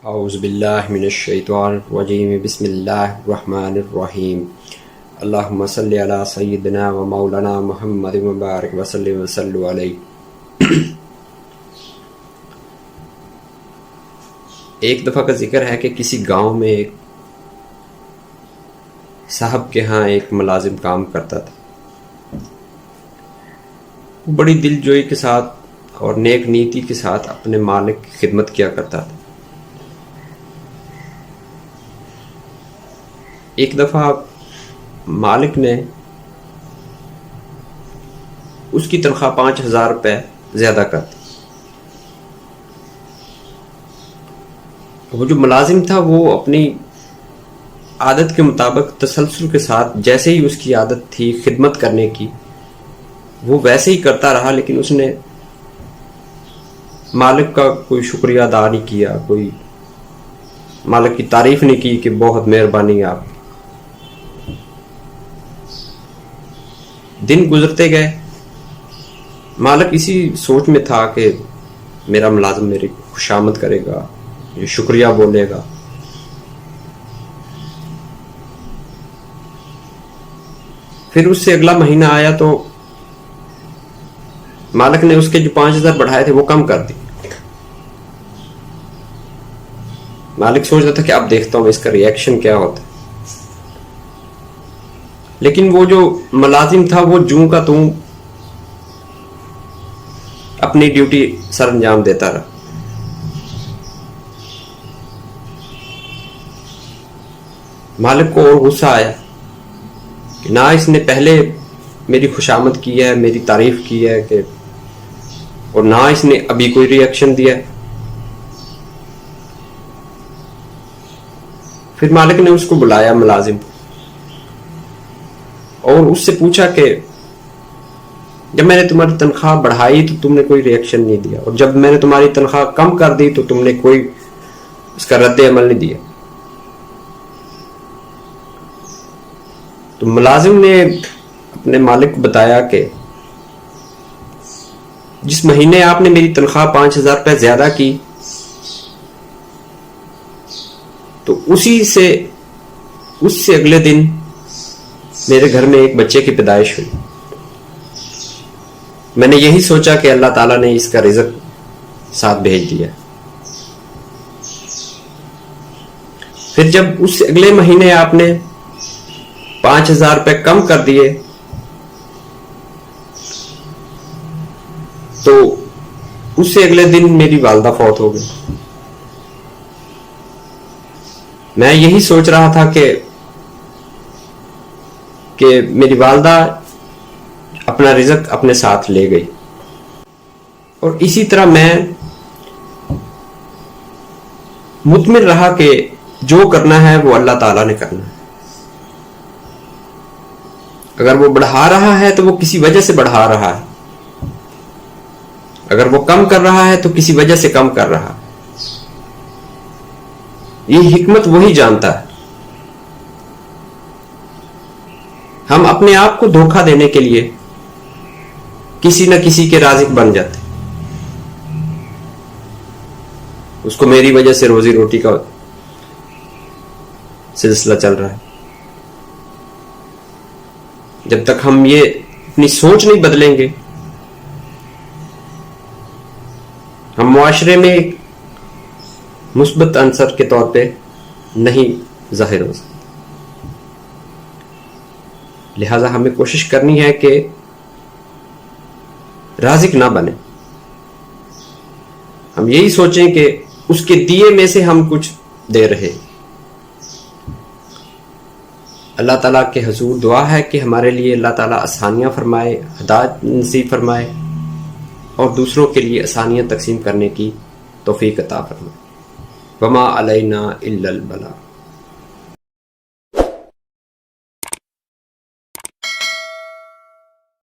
اعوذ باللہ من الشیطان الرجیم بسم اللہ الرحمن الرحیم اللہم صلی علی سیدنا و مولانا محمد مبارک وسلم وسلم علیہ۔ ایک دفعہ کا ذکر ہے کہ کسی گاؤں میں ایک صاحب کے ہاں ایک ملازم کام کرتا تھا۔ وہ بڑی دل جوئی کے ساتھ اور نیک نیتی کے ساتھ اپنے مالک کی خدمت کیا کرتا تھا۔ ایک دفعہ مالک نے اس کی تنخواہ 5,000 روپے زیادہ کر دی۔ وہ جو ملازم تھا وہ اپنی عادت کے مطابق تسلسل کے ساتھ جیسے ہی اس کی عادت تھی خدمت کرنے کی وہ ویسے ہی کرتا رہا، لیکن اس نے مالک کا کوئی شکریہ ادا نہیں کیا، کوئی مالک کی تعریف نہیں کی کہ بہت مہربانی آپ۔ دن گزرتے گئے، مالک اسی سوچ میں تھا کہ میرا ملازم میری خوشامد کرے گا، یہ شکریہ بولے گا۔ پھر اس سے اگلا مہینہ آیا تو مالک نے اس کے جو 5,000 بڑھائے تھے وہ کم کر دی۔ مالک سوچ رہا تھا کہ اب دیکھتا ہوں اس کا ری ایکشن کیا ہوتا ہے، لیکن وہ جو ملازم تھا وہ جوں کا توں اپنی ڈیوٹی سر انجام دیتا رہا۔ مالک کو اور غصہ آیا کہ نہ اس نے پہلے میری خوشامد کی ہے، میری تعریف کی ہے کہ، اور نہ اس نے ابھی کوئی ری ایکشن دیا۔ پھر مالک نے اس کو بلایا ملازم اور اس سے پوچھا کہ جب میں نے تمہاری تنخواہ بڑھائی تو تم نے کوئی ری ایکشن نہیں دیا، اور جب میں نے تمہاری تنخواہ کم کر دی تو تم نے کوئی اس کا رد عمل نہیں دیا۔ تو ملازم نے اپنے مالک کو بتایا کہ جس مہینے آپ نے میری تنخواہ 5,000 روپے زیادہ کی تو اس سے اگلے دن میرے گھر میں ایک بچے کی پیدائش ہوئی۔ میں نے یہی سوچا کہ اللہ تعالیٰ نے اس کا رزق ساتھ بھیج دیا۔ پھر جب اس سے اگلے مہینے آپ نے 5,000 روپے کم کر دیے تو اس سے اگلے دن میری والدہ فوت ہو گئی۔ میں یہی سوچ رہا تھا کہ میری والدہ اپنا رزق اپنے ساتھ لے گئی، اور اسی طرح میں مطمئن رہا کہ جو کرنا ہے وہ اللہ تعالیٰ نے کرنا ہے۔ اگر وہ بڑھا رہا ہے تو وہ کسی وجہ سے بڑھا رہا ہے، اگر وہ کم کر رہا ہے تو کسی وجہ سے کم کر رہا ہے۔ یہ حکمت وہی جانتا ہے۔ ہم اپنے آپ کو دھوکہ دینے کے لیے کسی نہ کسی کے رازق بن جاتے، اس کو میری وجہ سے روزی روٹی کا سلسلہ چل رہا ہے۔ جب تک ہم یہ اپنی سوچ نہیں بدلیں گے ہم معاشرے میں ایک مثبت عنصر کے طور پہ نہیں ظاہر ہو سکتے۔ لہذا ہمیں کوشش کرنی ہے کہ رازق نہ بنے، ہم یہی سوچیں کہ اس کے دیے میں سے ہم کچھ دے رہے۔ اللہ تعالیٰ کے حضور دعا ہے کہ ہمارے لیے اللہ تعالیٰ آسانیاں فرمائے، ہدایت نصیب فرمائے، اور دوسروں کے لیے آسانیاں تقسیم کرنے کی توفیق عطا فرمائے۔ وما علینا الا البلاغ۔